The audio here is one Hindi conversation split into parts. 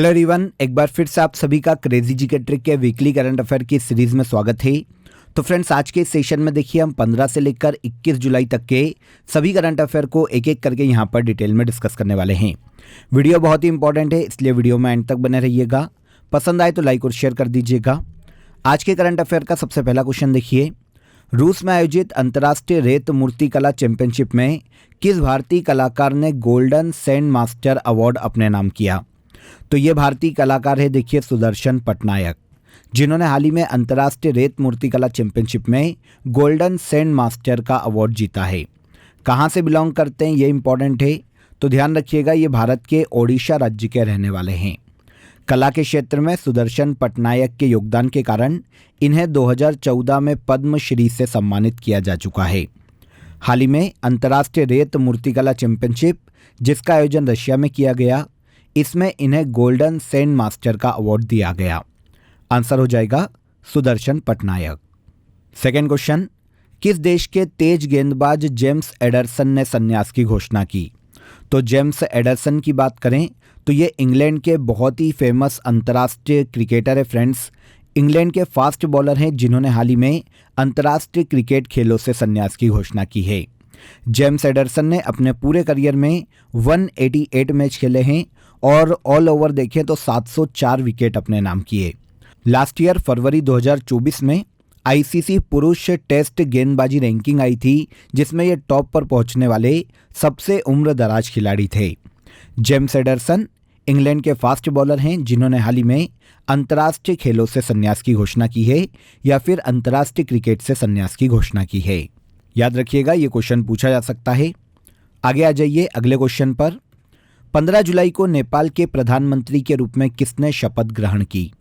हेलो एवरीवन, एक बार फिर से आप सभी का क्रेजी जीके ट्रिक के वीकली करंट अफेयर की सीरीज में स्वागत है। तो फ्रेंड्स, आज के इस सेशन में देखिए हम 15 से लेकर 21 जुलाई तक के सभी करंट अफेयर को एक एक करके यहाँ पर डिटेल में डिस्कस करने वाले हैं। वीडियो बहुत ही इंपॉर्टेंट है, इसलिए वीडियो में एंड तक बने रहिएगा। पसंद आए तो लाइक और शेयर कर दीजिएगा। आज के करंट अफेयर का सबसे पहला क्वेश्चन देखिए, रूस में आयोजित अंतर्राष्ट्रीय रेत मूर्ति कला चैंपियनशिप में किस भारतीय कलाकार ने गोल्डन सैंड मास्टर अवार्ड अपने नाम किया? तो ये भारतीय कलाकार है देखिए सुदर्शन पटनायक, जिन्होंने हाल ही में अंतर्राष्ट्रीय रेत मूर्तिकला चैंपियनशिप में गोल्डन सैंड मास्टर का अवार्ड जीता है। कहाँ से बिलोंग करते हैं ये इंपॉर्टेंट है, तो ध्यान रखिएगा ये भारत के ओडिशा राज्य के रहने वाले हैं। कला के क्षेत्र में सुदर्शन पटनायक के योगदान के कारण इन्हें 2014 में पद्मश्री से सम्मानित किया जा चुका है। हाल ही में अंतर्राष्ट्रीय रेत मूर्तिकला चैंपियनशिप, जिसका आयोजन रशिया में किया गया, इसमें इन्हें गोल्डन सैंड मास्टर का अवार्ड दिया गया। आंसर हो जाएगा सुदर्शन पटनायक। सेकेंड क्वेश्चन, किस देश के तेज गेंदबाज जेम्स एडरसन ने संन्यास की घोषणा की? तो जेम्स एडरसन की बात करें तो ये इंग्लैंड के बहुत ही फेमस अंतर्राष्ट्रीय क्रिकेटर है। फ्रेंड्स, इंग्लैंड के फास्ट बॉलर हैं जिन्होंने हाल ही में अंतर्राष्ट्रीय क्रिकेट खेलों से संन्यास की घोषणा की है। जेम्स एडरसन ने अपने पूरे करियर में 188 मैच खेले हैं और ऑल ओवर देखें तो 704 विकेट अपने नाम किए। लास्ट ईयर फरवरी 2024 में आईसीसी पुरुष टेस्ट गेंदबाजी रैंकिंग आई थी, जिसमें ये टॉप पर पहुंचने वाले सबसे उम्र दराज खिलाड़ी थे। जेम्स एडरसन इंग्लैंड के फास्ट बॉलर हैं जिन्होंने हाल ही में अंतर्राष्ट्रीय खेलों से संन्यास की घोषणा की है या फिर अंतर्राष्ट्रीय क्रिकेट से संन्यास की घोषणा की है। याद रखिएगा ये क्वेश्चन पूछा जा सकता है। आगे आ जाइए अगले क्वेश्चन पर। 15 जुलाई को नेपाल के प्रधानमंत्री के रूप में किसने शपथ ग्रहण की?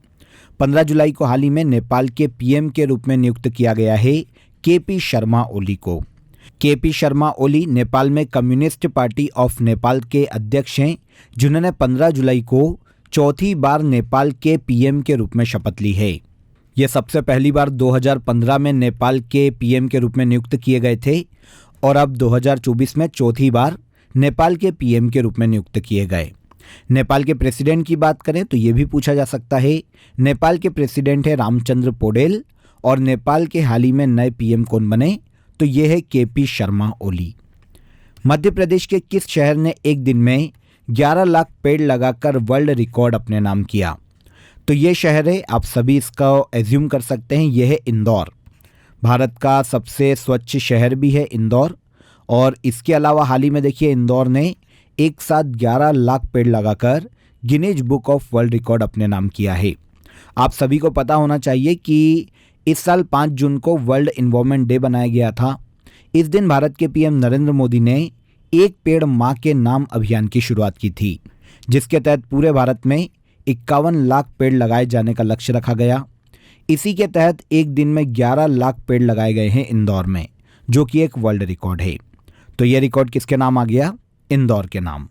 15 जुलाई को हाल ही में नेपाल के पीएम के रूप में नियुक्त किया गया है केपी शर्मा ओली को। केपी शर्मा ओली नेपाल में कम्युनिस्ट पार्टी ऑफ नेपाल के अध्यक्ष हैं, जिन्होंने 15 जुलाई को चौथी बार नेपाल के पीएम के रूप में शपथ ली है। ये सबसे पहली बार 2015 में नेपाल के पीएम के रूप में नियुक्त किए गए थे और अब 2024 में चौथी बार नेपाल के पीएम के रूप में नियुक्त किए गए। नेपाल के प्रेसिडेंट की बात करें तो ये भी पूछा जा सकता है। नेपाल के प्रेसिडेंट है रामचंद्र पौडेल और नेपाल के हाल ही में नए पीएम कौन बने? तो ये है केपी शर्मा ओली। मध्य प्रदेश के किस शहर ने एक दिन में 11 लाख पेड़ लगाकर वर्ल्ड रिकॉर्ड अपने नाम किया? तो ये शहर है, आप सभी इसका एज्यूम कर सकते हैं, यह है इंदौर। भारत का सबसे स्वच्छ शहर भी है इंदौर। और इसके अलावा हाल ही में देखिए इंदौर ने एक साथ 11 लाख पेड़ लगाकर Guinness book of world record अपने नाम किया है। आप सभी को पता होना चाहिए कि इस साल 5 जून को वर्ल्ड एनवायरनमेंट डे बनाया गया था। इस दिन भारत के पीएम नरेंद्र मोदी ने एक पेड़ माँ के नाम अभियान की शुरुआत की थी, जिसके तहत पूरे भारत में 51 लाख पेड़ लगाए जाने का लक्ष्य रखा गया। इसी के तहत एक दिन में 11 लाख पेड़ लगाए गए हैं इंदौर में, जो कि एक वर्ल्ड रिकॉर्ड है। तो ये रिकॉर्ड किसके नाम आ गया? इंदौर के नाम।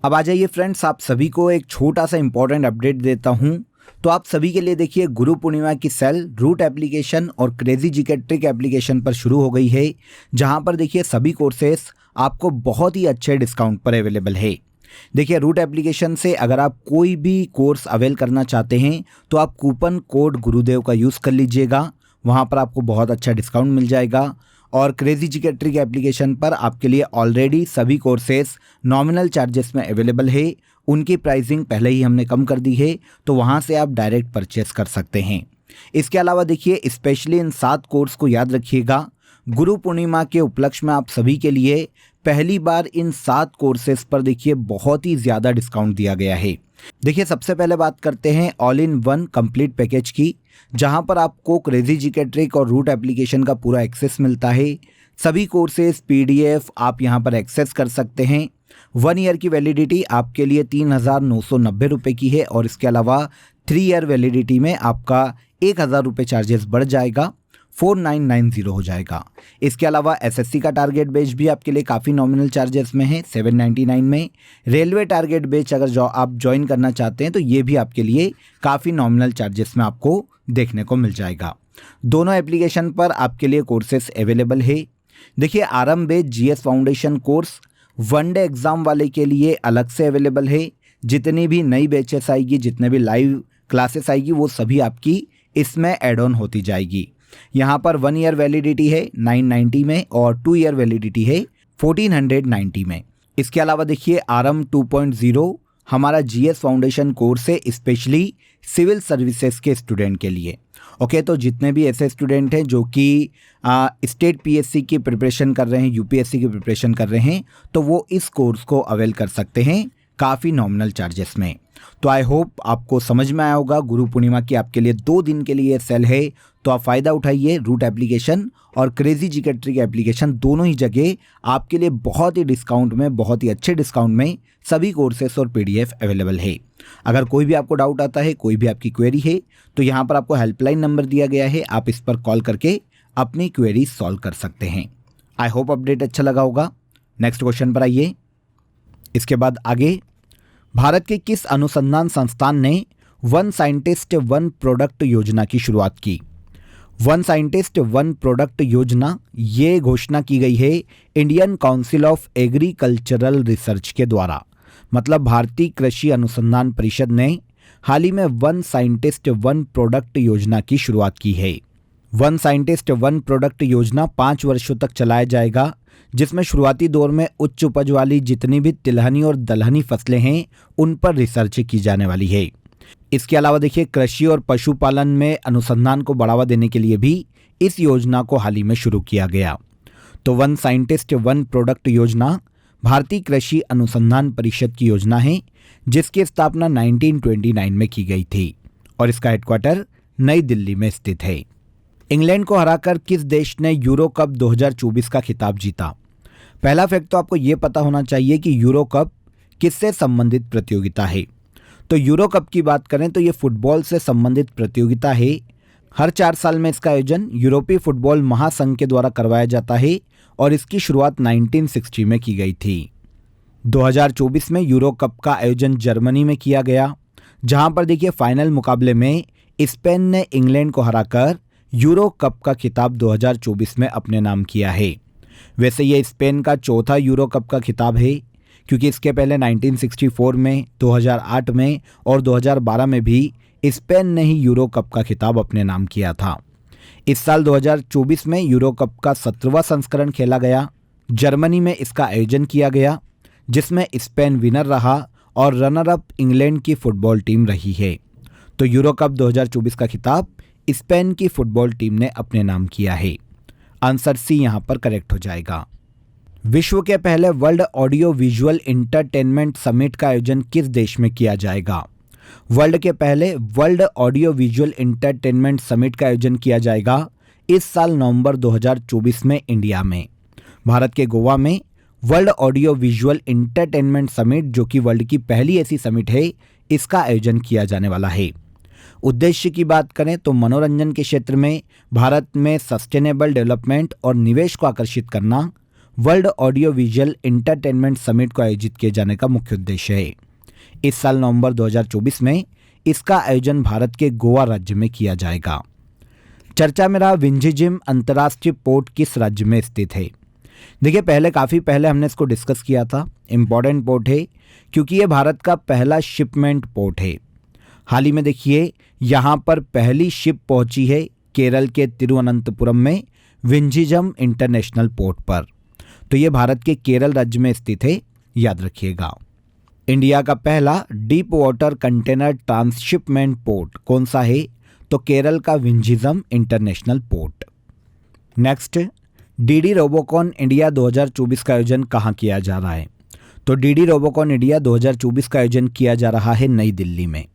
अब आ जाइए फ्रेंड्स, आप सभी को एक छोटा सा इंपॉर्टेंट अपडेट देता हूं। तो आप सभी के लिए देखिए गुरु पूर्णिमा की सेल रूट एप्लीकेशन और क्रेजी जीके ट्रिक एप्लीकेशन पर शुरू हो गई है, जहां पर देखिए सभी कोर्सेस आपको बहुत ही अच्छे डिस्काउंट पर अवेलेबल है। देखिए रूट एप्लीकेशन से अगर आप कोई भी कोर्स अवेल करना चाहते हैं तो आप कूपन कोड गुरुदेव का यूज़ कर लीजिएगा, वहाँ पर आपको बहुत अच्छा डिस्काउंट मिल जाएगा। और क्रेजी जीके ट्रिक एप्लीकेशन पर आपके लिए ऑलरेडी सभी कोर्सेस नॉमिनल चार्जेस में अवेलेबल है। उनकी प्राइसिंग पहले ही हमने कम कर दी है, तो वहाँ से आप डायरेक्ट परचेस कर सकते हैं। इसके अलावा देखिए स्पेशली इन 7 कोर्स को याद रखिएगा, गुरु पूर्णिमा के उपलक्ष्य में आप सभी के लिए पहली बार इन 7 कोर्सेस पर देखिए बहुत ही ज़्यादा डिस्काउंट दिया गया है। देखिए सबसे पहले बात करते हैं all in one complete package की, जहां पर आपको क्रेजी जीके ट्रिक और रूट एप्लीकेशन का पूरा एक्सेस मिलता है। सभी कोर्सेज पीडीएफ आप यहां पर एक्सेस कर सकते हैं। 1 ईयर की वैलिडिटी आपके लिए 3,990 रुपये की है और इसके अलावा 3 ईयर वैलिडिटी में आपका 1,000 रुपये चार्जेस बढ़ जाएगा, 4990 हो जाएगा। इसके अलावा एसएससी का टारगेट बैच भी आपके लिए काफ़ी नॉमिनल चार्जेस में है, 799 में। रेलवे टारगेट बैच अगर आप ज्वाइन करना चाहते हैं तो ये भी आपके लिए काफ़ी नॉमिनल चार्जेस में आपको देखने को मिल जाएगा। दोनों एप्लीकेशन पर आपके लिए कोर्सेस अवेलेबल है। देखिए आरंभ batch GS foundation course 1 day exam वाले के लिए अलग से अवेलेबल है, जितनी भी नई बैचेस आएगी, जितने भी लाइव क्लासेस आएगी, वो सभी आपकी इसमें ऐड ऑन होती जाएगी। यहाँ पर 1 ईयर वैलिडिटी है 990 में और 2 ईयर वैलिडिटी है 1490 में। इसके अलावा देखिए आरएम 2.0 हमारा जीएस फाउंडेशन कोर्स है स्पेशली सिविल सर्विसेज के स्टूडेंट के लिए। ओके, तो जितने भी ऐसे स्टूडेंट हैं जो कि स्टेट पीएससी की प्रिपरेशन कर रहे हैं, यूपीएससी की प्रिपरेशन कर रहे हैं, तो वो इस कोर्स को अवेल कर सकते हैं काफ़ी नॉमिनल चार्जेस में। तो आई होप आपको समझ में आया होगा। गुरु पूर्णिमा की आपके लिए 2 दिन के लिए सेल है, तो आप फ़ायदा उठाइए। रूट एप्लीकेशन और क्रेजी जीके ट्रिक एप्लीकेशन दोनों ही जगह आपके लिए बहुत ही डिस्काउंट में, बहुत ही अच्छे डिस्काउंट में सभी कोर्सेस और पीडीएफ अवेलेबल है। अगर कोई भी आपको डाउट आता है, कोई भी आपकी क्वेरी है, तो यहाँ पर आपको हेल्पलाइन नंबर दिया गया है, आप इस पर कॉल करके अपनी क्वेरी सॉल्व कर सकते हैं। आई होप अपडेट अच्छा लगा होगा। नेक्स्ट क्वेश्चन पर आइए। इसके बाद आगे, भारत के किस अनुसंधान संस्थान ने वन साइंटिस्ट वन प्रोडक्ट योजना की शुरुआत की? वन साइंटिस्ट वन प्रोडक्ट योजना ये घोषणा की गई है Indian council of agricultural research के द्वारा। मतलब भारतीय कृषि अनुसंधान परिषद ने हाल ही में वन साइंटिस्ट वन प्रोडक्ट योजना की शुरुआत की है। वन साइंटिस्ट वन प्रोडक्ट योजना 5 वर्षों तक चलाया जाएगा, जिसमें शुरुआती दौर में उच्च उपज वाली जितनी भी तिलहनी और दलहनी फसलें हैं उन पर रिसर्च की जाने वाली है। इसके अलावा देखिए कृषि और पशुपालन में अनुसंधान को बढ़ावा देने के लिए भी इस योजना को हाल ही में शुरू किया गया। तो वन साइंटिस्ट वन प्रोडक्ट योजना भारतीय कृषि अनुसंधान परिषद की योजना है, जिसकी स्थापना 1929 में की गई थी और इसका हेडक्वार्टर नई दिल्ली में स्थित है। इंग्लैंड को हराकर किस देश ने यूरो कप 2024 का खिताब जीता? पहला फैक्ट तो आपको ये पता होना चाहिए कि यूरो कप किससे संबंधित प्रतियोगिता है। तो यूरो कप की बात करें तो ये फुटबॉल से संबंधित प्रतियोगिता है। हर 4 साल में इसका आयोजन यूरोपीय फुटबॉल महासंघ के द्वारा करवाया जाता है और इसकी शुरुआत 1960 में की गई थी। 2024 में यूरो कप का आयोजन जर्मनी में किया गया, जहां पर देखिए फाइनल मुकाबले में स्पेन ने इंग्लैंड को हराकर यूरो कप का खिताब 2024 में अपने नाम किया है। वैसे ये स्पेन का चौथा यूरो कप का खिताब है, क्योंकि इसके पहले 1964 में, 2008 में और 2012 में भी स्पेन ने ही यूरो कप का खिताब अपने नाम किया था। इस साल 2024 में यूरो कप का 17वां संस्करण खेला गया। जर्मनी में इसका आयोजन किया गया, जिसमें स्पेन विनर रहा और रनर अप इंग्लैंड की फुटबॉल टीम रही है। तो यूरो कप 2024 का खिताब स्पेन की फुटबॉल टीम ने अपने नाम किया है। आंसर सी यहां पर करेक्ट हो जाएगा। विश्व के पहले world audio visual entertainment summit का आयोजन किस देश में किया जाएगा? वर्ल्ड के पहले world audio visual entertainment summit का आयोजन किया जाएगा इस साल नवंबर 2024 में इंडिया में। भारत के गोवा में world audio visual entertainment summit, जो कि वर्ल्ड की पहली ऐसी समिट है, इसका आयोजन किया जाने वाला है। उद्देश्य की बात करें तो मनोरंजन के क्षेत्र में भारत में सस्टेनेबल डेवलपमेंट और निवेश को आकर्षित करना world audio visual entertainment summit को आयोजित किए जाने का मुख्य उद्देश्य है। इस साल नवंबर 2024 में इसका आयोजन भारत के गोवा राज्य में किया जाएगा। चर्चा में रहा विंझिजिम अंतर्राष्ट्रीय पोर्ट किस राज्य में स्थित है? देखिए काफ़ी पहले हमने इसको डिस्कस किया था। इम्पॉर्टेंट पोर्ट है क्योंकि ये भारत का पहला शिपमेंट पोर्ट है। हाल ही में देखिए यहाँ पर पहली शिप पहुंची है केरल के तिरुवनंतपुरम में विंझिजम इंटरनेशनल पोर्ट पर। तो ये भारत के केरल राज्य में स्थित है, याद रखिएगा। इंडिया का पहला deep water container transshipment port कौन सा है? तो केरल का Vizhinjam international port. Next, DD Robocon India 2024 का आयोजन कहाँ किया जा रहा है? तो डीडी रोबोकॉन इंडिया 2024 का आयोजन किया जा रहा है नई दिल्ली में।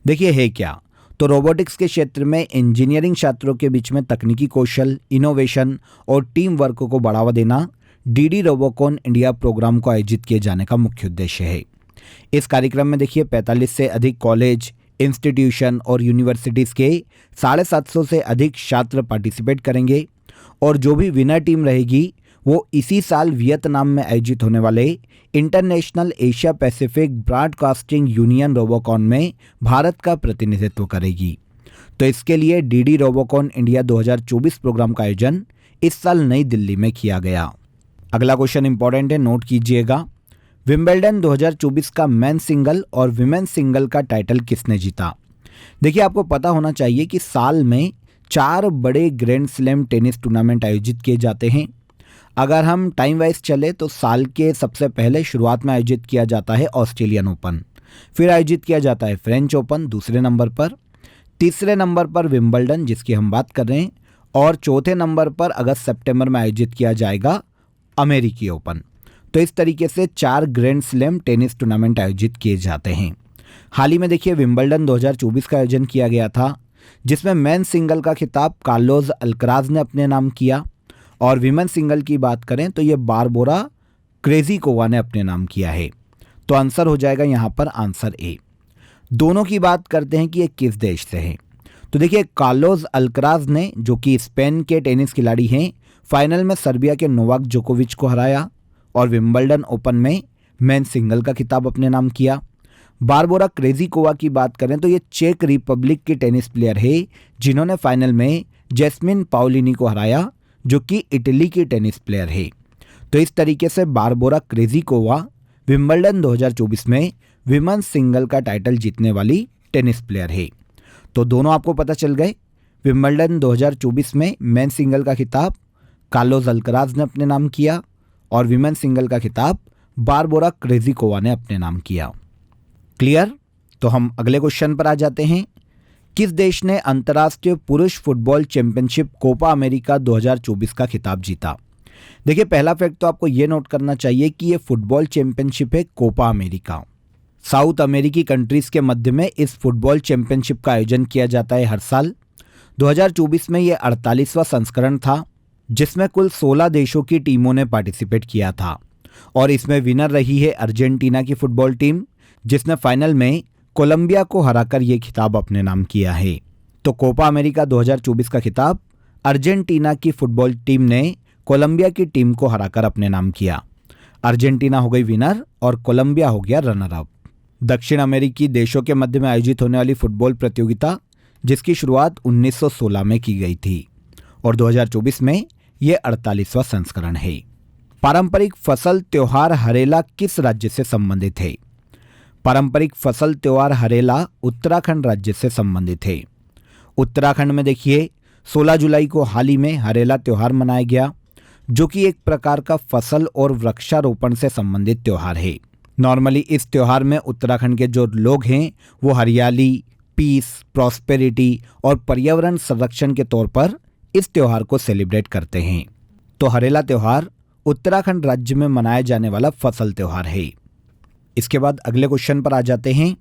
देखिए है क्या, तो रोबोटिक्स के क्षेत्र में इंजीनियरिंग छात्रों के बीच में तकनीकी कौशल, इनोवेशन और टीम वर्क को बढ़ावा देना डीडी रोबोकॉन इंडिया प्रोग्राम को आयोजित किए जाने का मुख्य उद्देश्य है। इस कार्यक्रम में देखिए 45 से अधिक कॉलेज, इंस्टीट्यूशन और यूनिवर्सिटीज़ के 750 से अधिक छात्र पार्टिसिपेट करेंगे और जो भी विनर टीम रहेगी वो इसी साल वियतनाम में आयोजित होने वाले international Asia Pacific broadcasting union Robocon में भारत का प्रतिनिधित्व करेगी। तो इसके लिए डीडी रोबोकॉन इंडिया 2024 प्रोग्राम का आयोजन इस साल नई दिल्ली में किया गया। अगला क्वेश्चन इंपॉर्टेंट है, नोट कीजिएगा। विंबलडन 2024 का मेन सिंगल और विमेन सिंगल का टाइटल किसने जीता? देखिए, आपको पता होना चाहिए कि साल में 4 बड़े ग्रैंड स्लैम टेनिस टूर्नामेंट आयोजित किए जाते हैं। अगर हम टाइम वाइज चले तो साल के सबसे पहले शुरुआत में आयोजित किया जाता है ऑस्ट्रेलियन ओपन, फिर आयोजित किया जाता है फ्रेंच ओपन दूसरे नंबर पर, तीसरे नंबर पर विंबलडन जिसकी हम बात कर रहे हैं, और चौथे नंबर पर अगस्त सितंबर में आयोजित किया जाएगा अमेरिकी ओपन। तो इस तरीके से 4 ग्रैंड स्लैम टेनिस टूर्नामेंट आयोजित किए जाते हैं। हाल ही में देखिए विंबलडन 2024 का आयोजन किया गया था, जिसमें मेन सिंगल का खिताब कार्लोस अल्कराज ने अपने नाम किया, और विमेन सिंगल की बात करें तो ये बारबोरा क्रेजिकोवा ने अपने नाम किया है। तो आंसर हो जाएगा यहाँ पर आंसर ए। दोनों की बात करते हैं कि ये किस देश से हैं। तो देखिए, कार्लोस अल्कराज ने, जो कि स्पेन के टेनिस खिलाड़ी हैं, फाइनल में सर्बिया के नोवाक जोकोविच को हराया और विंबलडन ओपन में मेन सिंगल का खिताब अपने नाम किया। बारबोरा क्रेजिकोवा की बात करें तो ये चेक रिपब्लिक की टेनिस प्लेयर है, जिन्होंने फाइनल में जैस्मिन पाओलिनी को हराया, जो कि इटली की टेनिस प्लेयर है। तो इस तरीके से बारबोरा क्रेजिकोवा विंबलडन 2024 में विमेन सिंगल का टाइटल जीतने वाली टेनिस प्लेयर है। तो दोनों आपको पता चल गए। विंबलडन 2024 में मेन सिंगल का खिताब कार्लोस अल्कराज ने अपने नाम किया और विमेन सिंगल का खिताब बारबोरा क्रेजिकोवा ने अपने नाम किया। क्लियर? तो हम अगले क्वेश्चन पर आ जाते हैं। किस देश ने अंतर्राष्ट्रीय पुरुष फुटबॉल चैंपियनशिप कोपा अमेरिका 2024 का खिताब जीता? देखिए, पहला फैक्ट तो आपको ये नोट करना चाहिए कि ये फुटबॉल चैंपियनशिप है कोपा अमेरिका। साउथ अमेरिकी कंट्रीज के मध्य में इस फुटबॉल चैंपियनशिप का आयोजन किया जाता है हर साल। 2024 में ये 48वां संस्करण था, जिसमें कुल 16 देशों की टीमों ने पार्टिसिपेट किया था, और इसमें विनर रही है अर्जेंटीना की फुटबॉल टीम, जिसने फाइनल में कोलंबिया को हराकर ये खिताब अपने नाम किया है। तो कोपा अमेरिका 2024 का खिताब अर्जेंटीना की फुटबॉल टीम ने कोलंबिया की टीम को हराकर अपने नाम किया। अर्जेंटीना हो गई विनर और कोलंबिया हो गया रनर अप। दक्षिण अमेरिकी देशों के मध्य में आयोजित होने वाली फुटबॉल प्रतियोगिता, जिसकी शुरुआत 1916 में की गई थी, और 2024 में ये 48वां संस्करण है। पारंपरिक फसल त्योहार हरेला किस राज्य से संबंधित है? पारंपरिक फसल त्योहार हरेला उत्तराखंड राज्य से संबंधित है। उत्तराखंड में देखिए 16 जुलाई को हाल ही में हरेला त्योहार मनाया गया, जो कि एक प्रकार का फसल और वृक्षारोपण से संबंधित त्योहार है। नॉर्मली इस त्योहार में उत्तराखंड के जो लोग हैं वो हरियाली, पीस, प्रॉस्पेरिटी और पर्यावरण संरक्षण के तौर पर इस त्योहार को सेलिब्रेट करते हैं। तो हरेला त्योहार उत्तराखंड राज्य में मनाया जाने वाला फसल त्योहार है। इसके बाद अगले क्वेश्चन पर आ जाते हैं।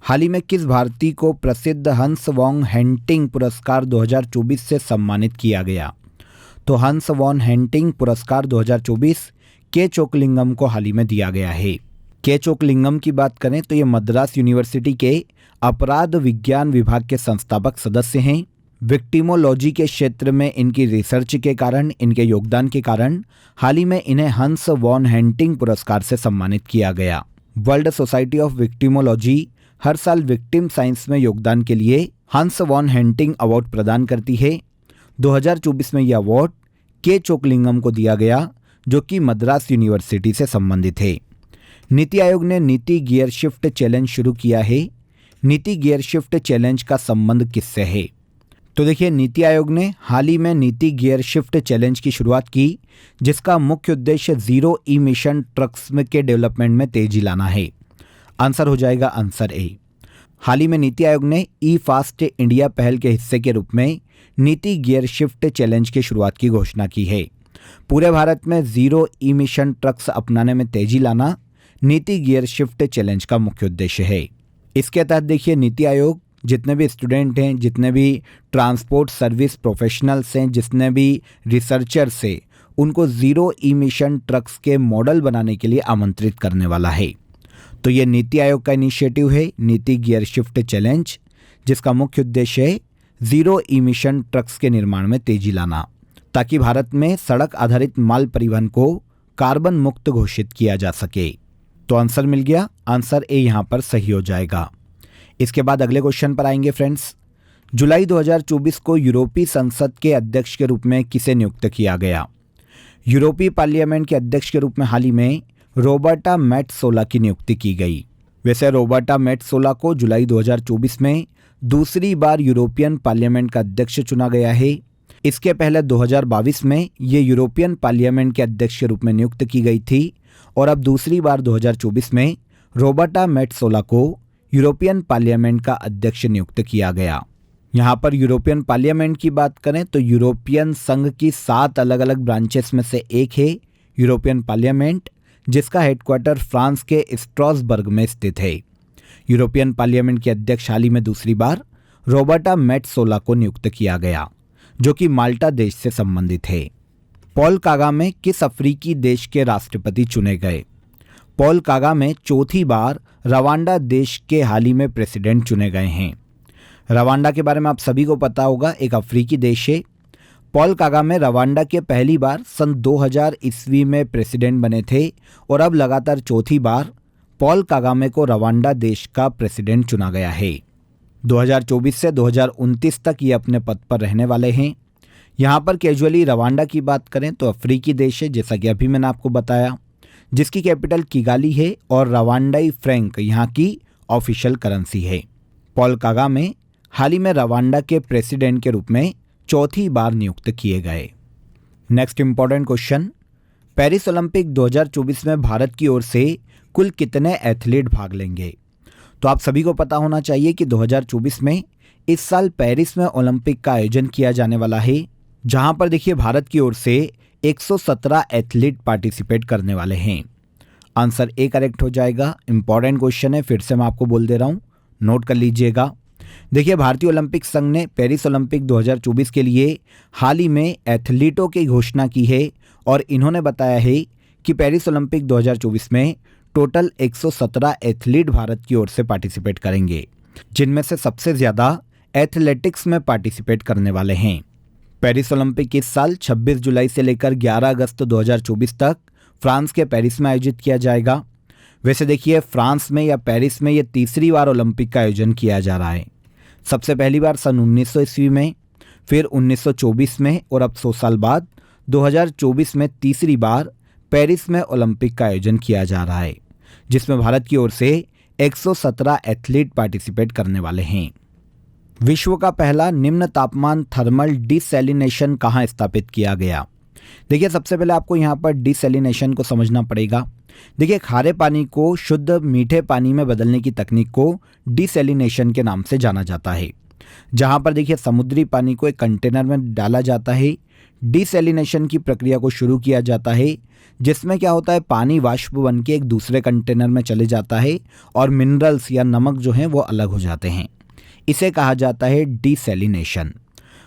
हाल ही में किस भारतीय को प्रसिद्ध हंस वॉन हेंटिंग पुरस्कार 2024 से सम्मानित किया गया? तो हंस वॉन हेंटिंग पुरस्कार 2024 के चोकलिंगम को हाल ही में दिया गया है। के चोकलिंगम की बात करें तो ये मद्रास यूनिवर्सिटी के अपराध विज्ञान विभाग के संस्थापक सदस्य हैं। विक्टिमोलॉजी के क्षेत्र में इनकी रिसर्च के कारण, इनके योगदान के कारण हाल ही में इन्हें हंस वॉन हेंटिंग पुरस्कार से सम्मानित किया गया। वर्ल्ड सोसाइटी ऑफ विक्टिमोलॉजी हर साल विक्टिम साइंस में योगदान के लिए हंस वॉन हेंटिंग अवार्ड प्रदान करती है। 2024 में यह अवार्ड के चोकलिंगम को दिया गया, जो कि मद्रास यूनिवर्सिटी से संबंधित है। नीति आयोग ने नीति गियर शिफ्ट चैलेंज शुरू किया है। नीति गियर शिफ्ट चैलेंज का संबंध किससे है? तो देखिए, नीति आयोग ने हाल ही में नीति गियर शिफ्ट चैलेंज की शुरुआत की, जिसका मुख्य उद्देश्य जीरो इमिशन ट्रक्स के डेवलपमेंट में तेजी लाना है। आंसर हो जाएगा आंसर ए। हाल ही में नीति आयोग ने ई फास्ट इंडिया पहल के हिस्से के रूप में नीति गियर शिफ्ट चैलेंज की शुरुआत की घोषणा की है। पूरे भारत में जीरो इमिशन ट्रक्स अपनाने में तेजी लाना नीति गियर शिफ्ट चैलेंज का मुख्य उद्देश्य है। इसके तहत देखिए, नीति आयोग जितने भी स्टूडेंट हैं, जितने भी ट्रांसपोर्ट सर्विस प्रोफेशनल्स हैं, जितने भी रिसर्चर्स हैं, उनको जीरो इमिशन ट्रक्स के मॉडल बनाने के लिए आमंत्रित करने वाला है। तो ये नीति आयोग का इनिशिएटिव है, नीति गियर शिफ्ट चैलेंज, जिसका मुख्य उद्देश्य है जीरो इमिशन ट्रक्स के निर्माण में तेजी लाना, ताकि भारत में सड़क आधारित माल परिवहन को कार्बन मुक्त घोषित किया जा सके। तो आंसर मिल गया, आंसर ए यहाँ पर सही हो जाएगा। इसके बाद अगले क्वेश्चन पर आएंगे फ्रेंड्स। जुलाई 2024 को यूरोपीय संसद के अध्यक्ष के रूप में किसे नियुक्त किया गया? यूरोपीय पार्लियामेंट के अध्यक्ष के रूप में हाल ही में रोबर्टा मेट्सोला की नियुक्ति की गई। वैसे रोबर्टा मेट्सोला को जुलाई 2024 में दूसरी बार यूरोपियन पार्लियामेंट का अध्यक्ष चुना गया है। इसके पहले 2022 में ये यूरोपियन पार्लियामेंट के अध्यक्ष के रूप में नियुक्त की गई थी और अब दूसरी बार 2024 में रोबर्टा मेट्सोला को यूरोपियन पार्लियामेंट का अध्यक्ष नियुक्त किया गया। यहाँ पर यूरोपियन पार्लियामेंट की बात करें तो यूरोपियन संघ की 7 अलग अलग ब्रांचेस में से एक है यूरोपियन पार्लियामेंट, जिसका हेडक्वार्टर फ्रांस के स्ट्रासबर्ग में स्थित है। यूरोपियन पार्लियामेंट के अध्यक्ष हाल ही में दूसरी बार रोबर्टा मेट्सोला को नियुक्त किया गया, जो कि माल्टा देश से संबंधित है। पॉल कागामे किस अफ्रीकी देश के राष्ट्रपति चुने गए? पॉल कागामे चौथी बार रवांडा देश के हाल ही में प्रेसिडेंट चुने गए हैं। रवांडा के बारे में आप सभी को पता होगा, एक अफ्रीकी देश है। पॉल कागामे रवांडा के पहली बार सन 2000 ईस्वी में प्रेसिडेंट बने थे और अब लगातार चौथी बार पॉल कागामे को रवांडा देश का प्रेसिडेंट चुना गया है। 2024 से 2029 तक ये अपने पद पर रहने वाले हैं। यहाँ पर कैजुअली रवांडा की बात करें तो अफ्रीकी देश है, जैसा कि अभी मैंने आपको बताया, जिसकी कैपिटल किगाली है और रवांडाई फ्रैंक यहाँ की ऑफिशियल करेंसी है। पॉल कागामे हाल ही में रवांडा के प्रेसिडेंट के रूप में चौथी बार नियुक्त किए गए। Next important question, Paris Olympic 2024 में भारत की ओर से कुल कितने एथलीट भाग लेंगे? तो आप सभी को पता होना चाहिए कि 2024 में इस साल पेरिस में ओलंपिक का आयोजन किया जाने वाला है, जहां पर देखिए भारत की ओर से 117 एथलीट पार्टिसिपेट करने वाले हैं। आंसर ए करेक्ट हो जाएगा। इंपॉर्टेंट क्वेश्चन है, फिर से मैं आपको बोल दे रहा हूं, नोट कर लीजिएगा। देखिए भारतीय ओलंपिक संघ ने पेरिस ओलंपिक 2024 के लिए हाल ही में एथलीटों की घोषणा की है और इन्होंने बताया है कि पेरिस ओलंपिक 2024 में टोटल 117 एथलीट भारत की ओर से पार्टिसिपेट करेंगे, जिनमें से सबसे ज़्यादा एथलेटिक्स में पार्टिसिपेट करने वाले हैं। पेरिस ओलंपिक इस साल 26 जुलाई से लेकर 11 अगस्त 2024 तक फ्रांस के पेरिस में आयोजित किया जाएगा। वैसे देखिए फ्रांस में या पेरिस में ये तीसरी बार ओलंपिक का आयोजन किया जा रहा है। सबसे पहली बार सन 1900 ईस्वी में, फिर 1924 में और अब 100 साल बाद 2024 में तीसरी बार पेरिस में ओलंपिक का आयोजन किया जा रहा है, जिसमें भारत की ओर से 117 एथलीट पार्टिसिपेट करने वाले हैं। विश्व का पहला निम्न तापमान थर्मल डिसैलिनेशन कहाँ स्थापित किया गया? देखिए सबसे पहले आपको यहाँ पर डिसैलिनेशन को समझना पड़ेगा। देखिए खारे पानी को शुद्ध मीठे पानी में बदलने की तकनीक को डिसैलिनेशन के नाम से जाना जाता है, जहाँ पर देखिए समुद्री पानी को एक कंटेनर में डाला जाता है। डिसैलिनेशन की प्रक्रिया को शुरू किया जाता है, जिसमें क्या होता है, पानी वाष्प बन के एक दूसरे कंटेनर में चले जाता है और मिनरल्स या नमक जो हैं वो अलग हो जाते हैं। इसे कहा जाता है डिसैलिनेशन।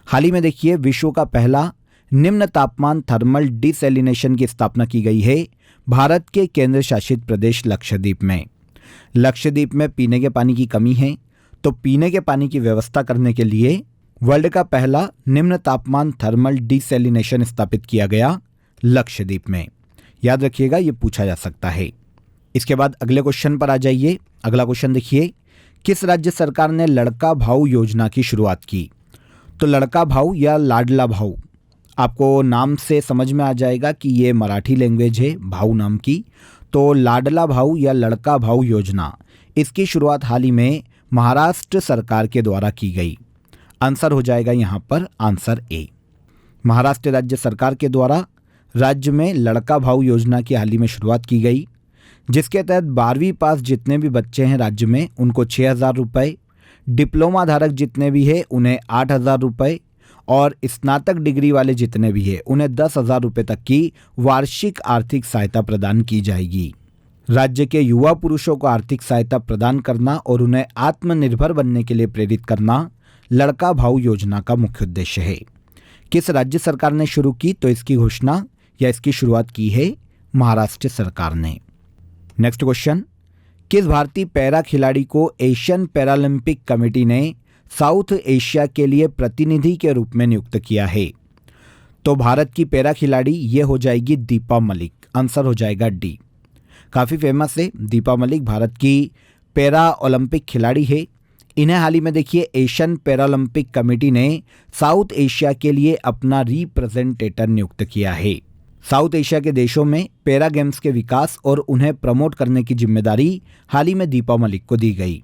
हाल ही में देखिए विश्व का पहला निम्न तापमान थर्मल डिसैलिनेशन की स्थापना की गई है भारत के केंद्र शासित प्रदेश लक्षद्वीप में। लक्षद्वीप में पीने के पानी की कमी है, तो पीने के पानी की व्यवस्था करने के लिए वर्ल्ड का पहला निम्न तापमान थर्मल डिसैलिनेशन स्थापित किया गया लक्षद्वीप में। याद रखिएगा, ये पूछा जा सकता है। इसके बाद अगले क्वेश्चन पर आ जाइए। अगला क्वेश्चन देखिए, किस राज्य सरकार ने लड़का भाऊ योजना की शुरुआत की? तो लड़का भाऊ या लाडला भाऊ, आपको नाम से समझ में आ जाएगा कि ये मराठी लैंग्वेज है भाऊ नाम की। तो लाडला भाऊ या लड़का भाऊ योजना, इसकी शुरुआत हाल ही में महाराष्ट्र सरकार के द्वारा की गई। आंसर हो जाएगा यहाँ पर आंसर ए। महाराष्ट्र राज्य सरकार के द्वारा राज्य में लड़का भाऊ योजना की हाल ही में शुरुआत की गई, जिसके तहत 12वीं पास जितने भी बच्चे हैं राज्य में उनको 6,000 रुपये, डिप्लोमा धारक जितने भी हैं उन्हें 8,000 रुपये और स्नातक डिग्री वाले जितने भी हैं उन्हें 10,000 रुपये तक की वार्षिक आर्थिक सहायता प्रदान की जाएगी। राज्य के युवा पुरुषों को आर्थिक सहायता प्रदान करना और उन्हें आत्मनिर्भर बनने के लिए प्रेरित करना लड़का भाऊ योजना का मुख्य उद्देश्य है। किस राज्य सरकार ने शुरू की? तो इसकी घोषणा या इसकी शुरुआत की है महाराष्ट्र सरकार ने। नेक्स्ट क्वेश्चन, किस भारतीय पैरा खिलाड़ी को एशियन पैरालंपिक कमेटी ने साउथ एशिया के लिए प्रतिनिधि के रूप में नियुक्त किया है? तो भारत की पैरा खिलाड़ी ये हो जाएगी दीपा मलिक। आंसर हो जाएगा डी। काफ़ी फेमस है दीपा मलिक, भारत की पैरा ओलंपिक खिलाड़ी है। इन्हें हाल ही में देखिए एशियन पैरालंपिक कमेटी ने साउथ एशिया के लिए अपना रिप्रेजेंटेटर नियुक्त किया है। साउथ एशिया के देशों में पैरा गेम्स के विकास और उन्हें प्रमोट करने की जिम्मेदारी हाल ही में दीपा मलिक को दी गई।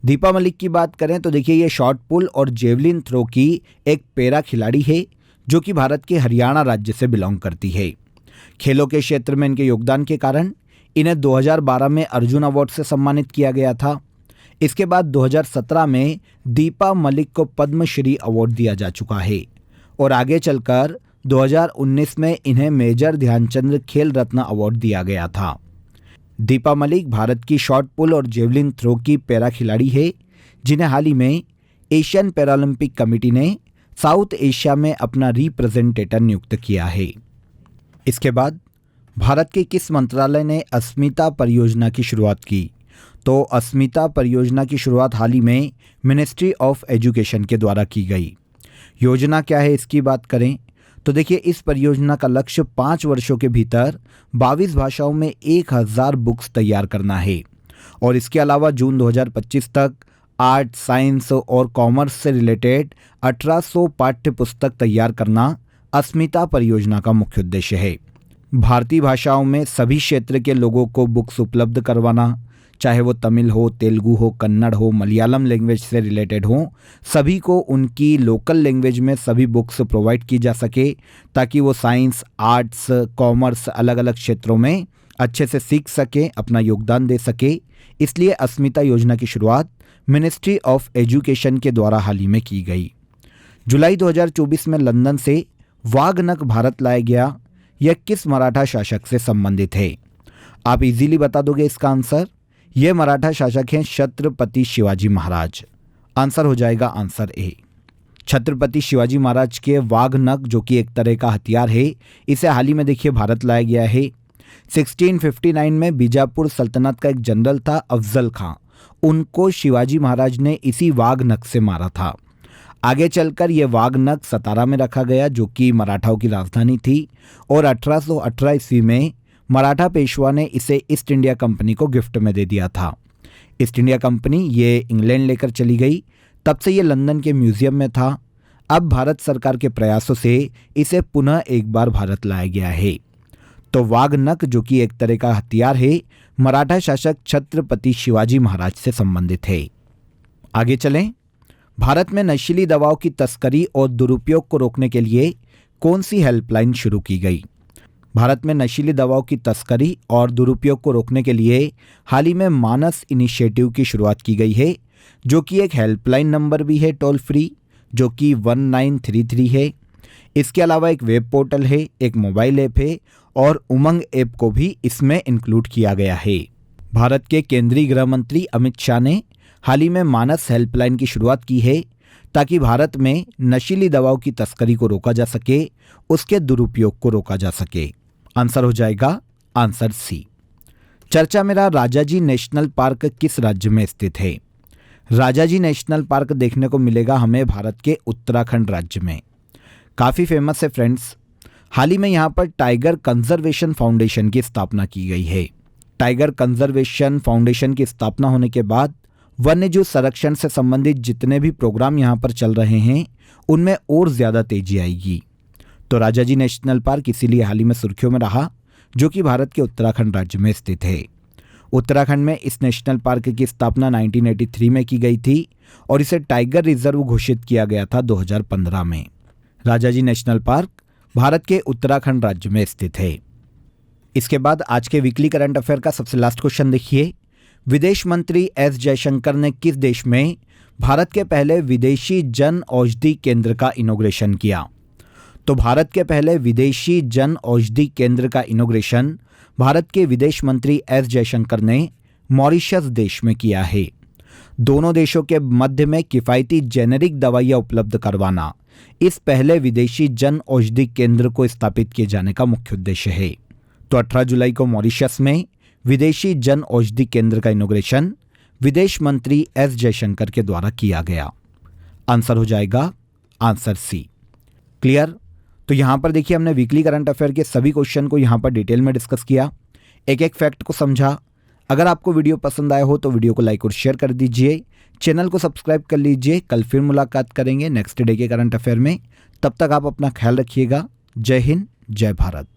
दीपा मलिक की बात करें तो देखिए ये शॉट पुल और जेवलिन थ्रो की एक पैरा खिलाड़ी है जो कि भारत के हरियाणा राज्य से बिलोंग करती है। खेलों के क्षेत्र में इनके योगदान के कारण इन्हें 2012 में अर्जुन अवार्ड से सम्मानित किया गया था। इसके बाद 2017 में दीपा मलिक को पद्मश्री अवार्ड दिया जा चुका है और आगे चलकर 2019 में इन्हें मेजर ध्यानचंद खेल रत्न अवार्ड दिया गया था। दीपा मलिक भारत की शॉट पुल और जेवलिन थ्रो की पैरा खिलाड़ी है जिन्हें हाल ही में एशियन पैरालंपिक कमेटी ने साउथ एशिया में अपना रिप्रेजेंटेटर नियुक्त किया है। इसके बाद भारत के किस मंत्रालय ने अस्मिता परियोजना की शुरुआत की? तो अस्मिता परियोजना की शुरुआत हाल ही में मिनिस्ट्री ऑफ एजुकेशन के द्वारा की गई। योजना क्या है इसकी बात करें तो देखिए इस परियोजना का लक्ष्य 5 वर्षों के भीतर 22 भाषाओं में 1000 बुक्स तैयार करना है और इसके अलावा जून 2025 तक आर्ट, साइंस और कॉमर्स से रिलेटेड 1800 पाठ्य पुस्तक तैयार करना अस्मिता परियोजना का मुख्य उद्देश्य है। भारतीय भाषाओं में सभी क्षेत्र के लोगों को बुक्स उपलब्ध करवाना, चाहे वो तमिल हो, तेलुगु हो, कन्नड़ हो, मलयालम लैंग्वेज से रिलेटेड हो, सभी को उनकी लोकल लैंग्वेज में सभी बुक्स प्रोवाइड की जा सके ताकि वो साइंस, आर्ट्स, कॉमर्स अलग अलग क्षेत्रों में अच्छे से सीख सके, अपना योगदान दे सके। इसलिए अस्मिता योजना की शुरुआत मिनिस्ट्री ऑफ एजुकेशन के द्वारा हाल ही में की गई। जुलाई 2024 में लंदन से वाघनख भारत लाया गया। यह किस मराठा शासक से संबंधित है? आप इजीली बता दोगे इसका आंसर। ये मराठा शासक हैं छत्रपति शिवाजी महाराज। आंसर हो जाएगा आंसर ए। छत्रपति शिवाजी महाराज के वाघनख जो कि एक तरह का हथियार है, इसे हाल ही में देखिए भारत लाया गया है। 1659 में बीजापुर सल्तनत का एक जनरल था अफजल खां, उनको शिवाजी महाराज ने इसी वाघनख से मारा था। आगे चलकर यह वाघनख सतारा में रखा गया जो कि मराठाओं की राजधानी थी और 1818 ईस्वी में मराठा पेशवा ने इसे ईस्ट इंडिया कंपनी को गिफ्ट में दे दिया था। ईस्ट इंडिया कंपनी ये इंग्लैंड लेकर चली गई, तब से ये लंदन के म्यूजियम में था। अब भारत सरकार के प्रयासों से इसे पुनः एक बार भारत लाया गया है। तो वाघनख जो कि एक तरह का हथियार है, मराठा शासक छत्रपति शिवाजी महाराज से संबंधित है। आगे चलें। भारत में नशीली दवाओं की तस्करी और दुरुपयोग को रोकने के लिए कौन सी हेल्पलाइन शुरू की गई? भारत में नशीली दवाओं की तस्करी और दुरुपयोग को रोकने के लिए हाल ही में मानस इनिशिएटिव की शुरुआत की गई है जो कि एक हेल्पलाइन नंबर भी है टोल फ्री जो कि 1933 है। इसके अलावा एक वेब पोर्टल है, एक मोबाइल ऐप है और उमंग ऐप को भी इसमें इंक्लूड किया गया है। भारत के केंद्रीय गृह मंत्री अमित शाह ने हाल ही में मानस हेल्पलाइन की शुरुआत की है ताकि भारत में नशीली दवाओं की तस्करी को रोका जा सके, उसके दुरुपयोग को रोका जा सके। आंसर हो जाएगा आंसर सी। चर्चा में रहा राजाजी नेशनल पार्क किस राज्य में स्थित है? राजाजी नेशनल पार्क देखने को मिलेगा हमें भारत के उत्तराखंड राज्य में। काफ़ी फेमस है फ्रेंड्स। हाल ही में यहाँ पर टाइगर कंजर्वेशन फाउंडेशन की स्थापना की गई है। टाइगर कंजर्वेशन फाउंडेशन की स्थापना होने के बाद वन्यजीव संरक्षण से संबंधित जितने भी प्रोग्राम यहाँ पर चल रहे हैं उनमें और ज़्यादा तेजी आएगी। तो राजाजी नेशनल पार्क इसीलिए हाल ही में सुर्खियों में रहा जो कि भारत के उत्तराखंड राज्य में स्थित है। उत्तराखंड में इस नेशनल पार्क की स्थापना 1983 में की गई थी और इसे टाइगर रिजर्व घोषित किया गया था 2015 में। राजाजी नेशनल पार्क भारत के उत्तराखंड राज्य में स्थित है। इसके बाद आज के वीकली करंट अफेयर का सबसे लास्ट क्वेश्चन देखिए। विदेश मंत्री एस जयशंकर ने किस देश में भारत के पहले विदेशी जन औषधि केंद्र का इनॉग्रेशन किया? तो भारत के पहले विदेशी जन औषधि केंद्र का इनॉग्रेशन भारत के विदेश मंत्री एस जयशंकर ने मॉरिशस देश में किया है। दोनों देशों के मध्य में किफ़ायती जेनेरिक दवाइयाँ उपलब्ध करवाना इस पहले विदेशी जन औषधि केंद्र को स्थापित किए जाने का मुख्य उद्देश्य है। तो 18 जुलाई को मॉरिशस में विदेशी जन औषधि केंद्र का इनॉग्रेशन विदेश मंत्री एस जयशंकर के द्वारा किया गया। आंसर हो जाएगा आंसर सी। क्लियर? तो यहाँ पर देखिए हमने वीकली करंट अफेयर के सभी क्वेश्चन को यहाँ पर डिटेल में डिस्कस किया, एक एक फैक्ट को समझा। अगर आपको वीडियो पसंद आया हो तो वीडियो को लाइक और शेयर कर दीजिए, चैनल को सब्सक्राइब कर लीजिए। कल फिर मुलाकात करेंगे नेक्स्ट डे के करंट अफेयर में। तब तक आप अपना ख्याल रखिएगा। जय हिंद, जय भारत।